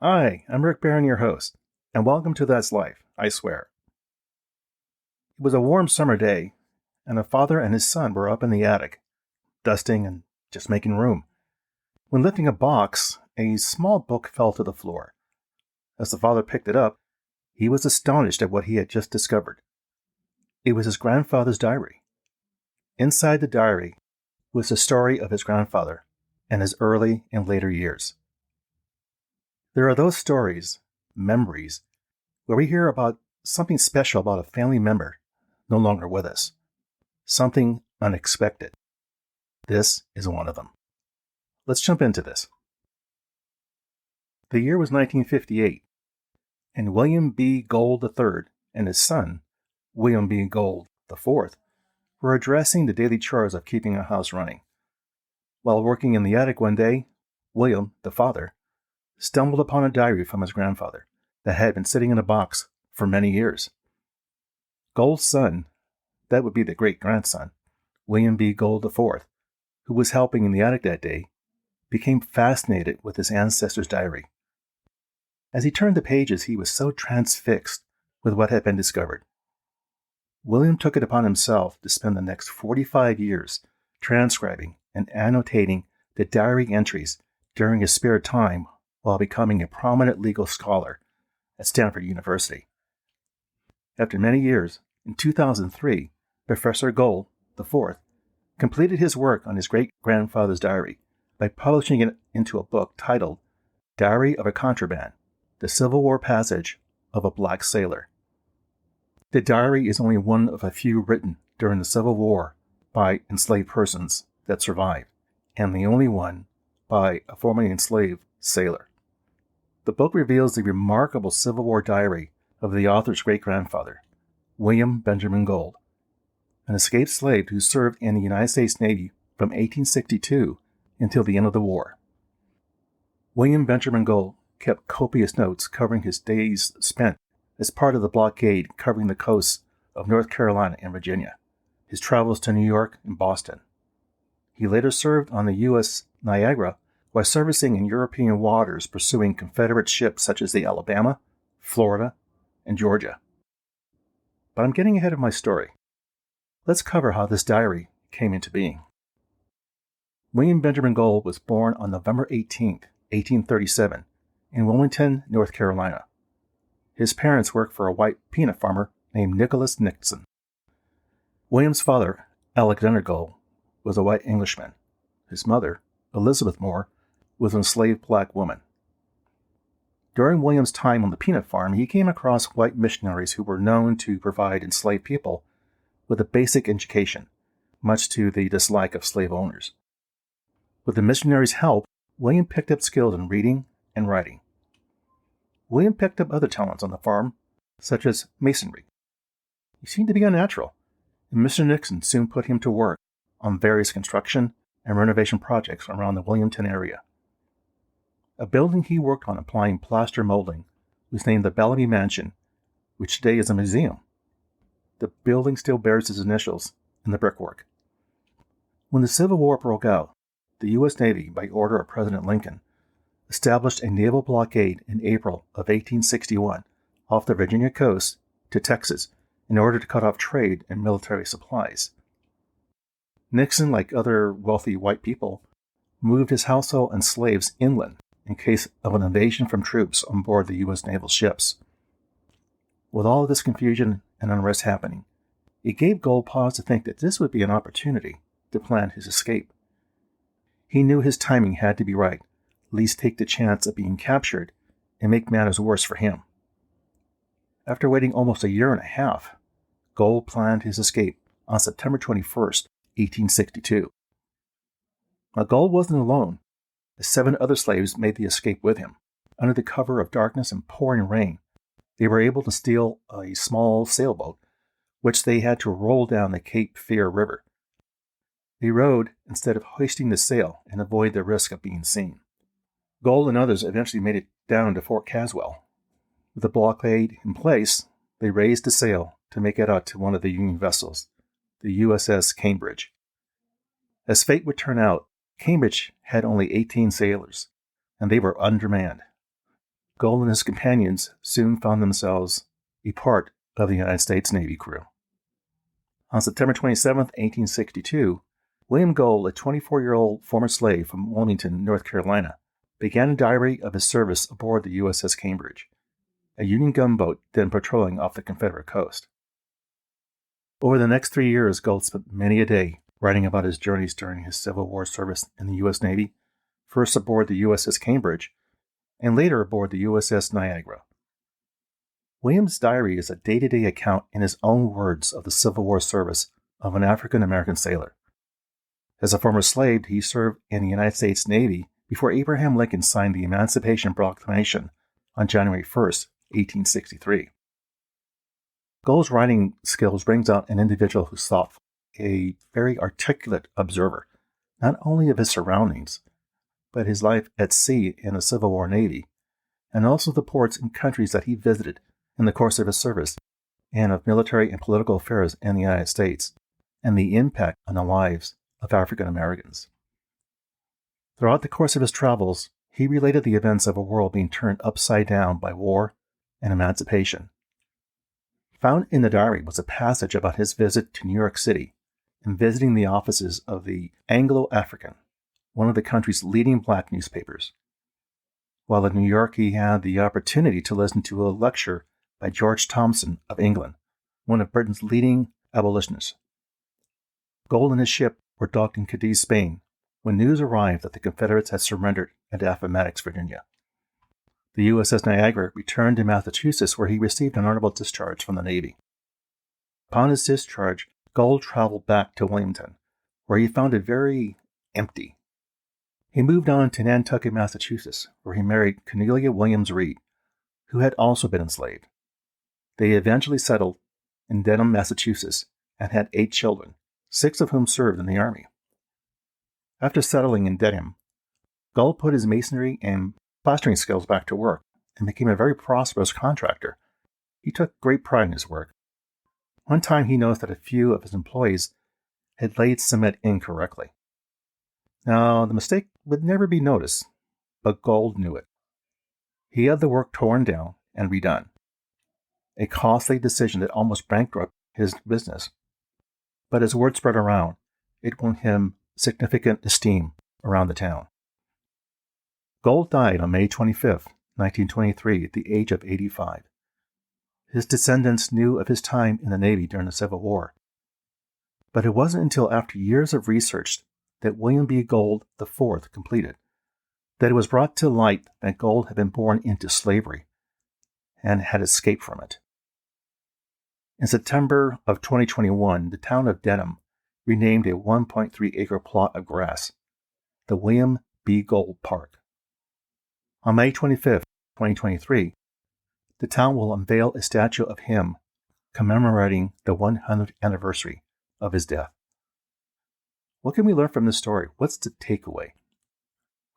Hi, I'm Rick Barron, your host, and welcome to That's Life, I swear. It was a warm summer day, and a father and his son were up in the attic, dusting and just making room. When lifting a box, a small book fell to the floor. As the father picked it up, he was astonished at what he had just discovered. It was his grandfather's diary. Inside the diary was the story of his grandfather and his early and later years. There are those stories, memories, where we hear about something special about a family member no longer with us. Something unexpected. This is one of them. Let's jump into this. The year was 1958, and William B. Gould III and his son, William B. Gould IV, were addressing the daily chores of keeping a house running. While working in the attic one day, William, the father, stumbled upon a diary from his grandfather that had been sitting in a box for many years. Gould's son, that would be the great-grandson, William B. Gould IV, who was helping in the attic that day, became fascinated with his ancestor's diary. As he turned the pages, he was so transfixed with what had been discovered. William took it upon himself to spend the next 45 years transcribing and annotating the diary entries during his spare time while becoming a prominent legal scholar at Stanford University. After many years, in 2003, Professor Gould IV completed his work on his great-grandfather's diary by publishing it into a book titled Diary of a Contraband, The Civil War Passage of a Black Sailor. The diary is only one of a few written during the Civil War by enslaved persons that survived, and the only one by a formerly enslaved sailor. The book reveals the remarkable Civil War diary of the author's great-grandfather, William Benjamin Gould, an escaped slave who served in the United States Navy from 1862 until the end of the war. William Benjamin Gould kept copious notes covering his days spent as part of the blockade covering the coasts of North Carolina and Virginia, his travels to New York and Boston. He later served on the U.S. Niagara while servicing in European waters pursuing Confederate ships such as the Alabama, Florida, and Georgia. But I'm getting ahead of my story. Let's cover how this diary came into being. William Benjamin Gould was born on November 18, 1837, in Wilmington, North Carolina. His parents worked for a white peanut farmer named Nicholas Nixon. William's father, Alexander Gould, was a white Englishman. His mother, Elizabeth Moore, was an enslaved black woman. During William's time on the peanut farm, he came across white missionaries who were known to provide enslaved people with a basic education, much to the dislike of slave owners. With the missionaries' help, William picked up skills in reading and writing. William picked up other talents on the farm, such as masonry. He seemed to be unnatural, and Mr. Nixon soon put him to work on various construction and renovation projects around the Wilmington area. A building he worked on applying plaster molding was named the Bellamy Mansion, which today is a museum. The building still bears his initials in the brickwork. When the Civil War broke out, the U.S. Navy, by order of President Lincoln, established a naval blockade in April of 1861 off the Virginia coast to Texas in order to cut off trade and military supplies. Nixon, like other wealthy white people, moved his household and slaves inland in case of an invasion from troops on board the U.S. naval ships. With all of this confusion and unrest happening, it gave Gould pause to think that this would be an opportunity to plan his escape. He knew his timing had to be right, least take the chance of being captured and make matters worse for him. After waiting almost a year and a half, Gould planned his escape on September 21st, 1862. Now, Gould wasn't alone, as 7 other slaves made the escape with him. Under the cover of darkness and pouring rain, they were able to steal a small sailboat, which they had to roll down the Cape Fear River. They rowed instead of hoisting the sail and avoid the risk of being seen. Gould and others eventually made it down to Fort Caswell. With the blockade in place, they raised the sail to make it out to one of the Union vessels, the USS Cambridge. As fate would turn out, Cambridge had only 18 sailors, and they were undermanned. Gould and his companions soon found themselves a part of the United States Navy crew. On September 27, 1862, William Gould, a 24-year-old former slave from Wilmington, North Carolina, began a diary of his service aboard the USS Cambridge, a Union gunboat then patrolling off the Confederate coast. Over the next 3 years, Gould spent many a day writing about his journeys during his Civil War service in the U.S. Navy, first aboard the USS Cambridge, and later aboard the USS Niagara. William's diary is a day-to-day account in his own words of the Civil War service of an African-American sailor. As a former slave, he served in the United States Navy before Abraham Lincoln signed the Emancipation Proclamation on January 1, 1863. Gould's writing skills brings out an individual who's thoughtful, a very articulate observer, not only of his surroundings, but his life at sea in the Civil War Navy, and also the ports and countries that he visited in the course of his service, and of military and political affairs in the United States, and the impact on the lives of African Americans. Throughout the course of his travels, he related the events of a world being turned upside down by war and emancipation. Found in the diary was a passage about his visit to New York City and visiting the offices of the Anglo-African, one of the country's leading black newspapers. While in New York, he had the opportunity to listen to a lecture by George Thompson of England, one of Britain's leading abolitionists. Gould and his ship were docked in Cadiz, Spain, when news arrived that the Confederates had surrendered at Appomattox, Virginia. The USS Niagara returned to Massachusetts, where he received an honorable discharge from the Navy. Upon his discharge, Gould traveled back to Wilmington, where he found it very empty. He moved on to Nantucket, Massachusetts, where he married Cornelia Williams Reed, who had also been enslaved. They eventually settled in Dedham, Massachusetts, and had 8 children, 6 of whom served in the Army. After settling in Dedham, Gould put his masonry and plastering skills back to work and became a very prosperous contractor. He took great pride in his work. One time he noticed that a few of his employees had laid cement incorrectly. Now, the mistake would never be noticed, but Gould knew it. He had the work torn down and redone, a costly decision that almost bankrupted his business. But as word spread around, it won him significant esteem around the town. Gould died on May 25, 1923, at the age of 85. His descendants knew of his time in the Navy during the Civil War. But it wasn't until after years of research that William B. Gould IV completed that it was brought to light that Gould had been born into slavery and had escaped from it. In September of 2021, the town of Dedham renamed a 1.3-acre plot of grass the William B. Gould Park. On May 25, 2023, the town will unveil a statue of him commemorating the 100th anniversary of his death. What can we learn from this story? What's the takeaway?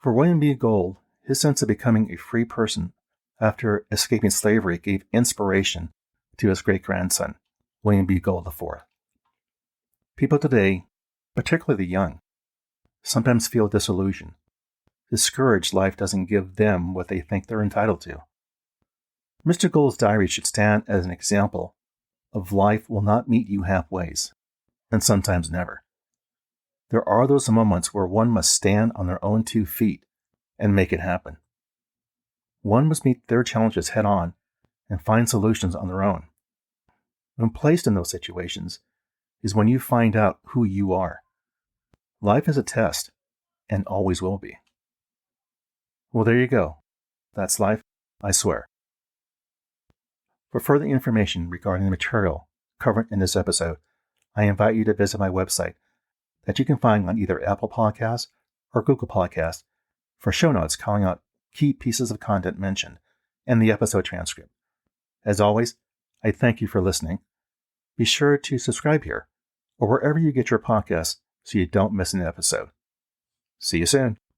For William B. Gould, his sense of becoming a free person after escaping slavery gave inspiration to his great-grandson, William B. Gould IV. People today, particularly the young, sometimes feel disillusioned, discouraged life doesn't give them what they think they're entitled to. Mr. Gould's diary should stand as an example of life will not meet you halfway, and sometimes never. There are those moments where one must stand on their own 2 feet and make it happen. One must meet their challenges head on and find solutions on their own. When placed in those situations is when you find out who you are. Life is a test and always will be. Well, there you go. That's life, I swear. For further information regarding the material covered in this episode, I invite you to visit my website that you can find on either Apple Podcasts or Google Podcasts for show notes calling out key pieces of content mentioned and the episode transcript. As always, I thank you for listening. Be sure to subscribe here or wherever you get your podcasts so you don't miss an episode. See you soon.